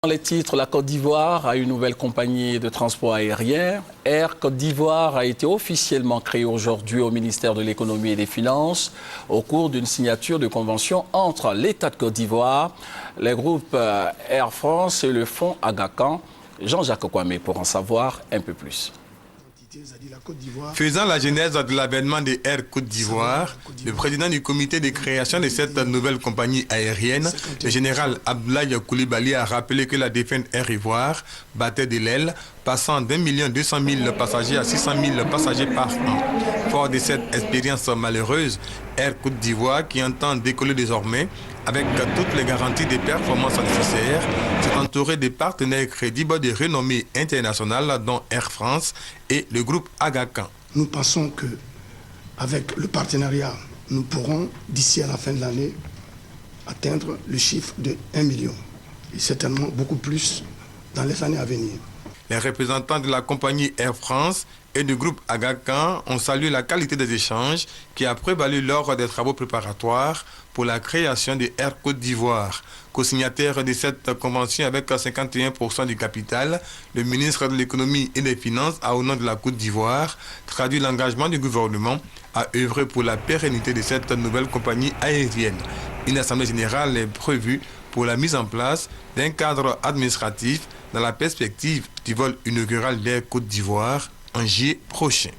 Dans les titres, la Côte d'Ivoire a une nouvelle compagnie de transport aérien. Air Côte d'Ivoire a été officiellement créée aujourd'hui au ministère de l'Économie et des Finances au cours d'une signature de convention entre l'État de Côte d'Ivoire, les groupes Air France et le fonds Aga Khan. Jean-Jacques Kwame pour en savoir un peu plus. Faisant la genèse de l'avènement de Air Côte d'Ivoire, le président du comité de création de cette nouvelle compagnie aérienne, le général Abdoulaye Coulibaly, a rappelé que la défunte Air Ivoire battait de l'aile, passant d'1 200 000 passagers à 600 000 passagers par an. Fort de cette expérience malheureuse, Air Côte d'Ivoire, qui entend décoller désormais avec toutes les garanties de performance nécessaires, s'est entouré de partenaires crédibles de renommée internationale, dont Air France et le groupe Aga Khan. Nous pensons que avec le partenariat, nous pourrons, d'ici à la fin de l'année, atteindre le chiffre de 1 million. Et certainement beaucoup plus dans les années à venir. Les représentants de la compagnie Air France et du groupe Aga Khan ont salué la qualité des échanges qui a prévalu lors des travaux préparatoires pour la création de Air Côte d'Ivoire. Co-signataire de cette convention avec 51% du capital, le ministre de l'Économie et des Finances a, au nom de la Côte d'Ivoire, traduit l'engagement du gouvernement à œuvrer pour la pérennité de cette nouvelle compagnie aérienne. Une assemblée générale est prévue pour la mise en place d'un cadre administratif dans la perspective du vol inaugural d'Air Côte d'Ivoire en juillet prochain.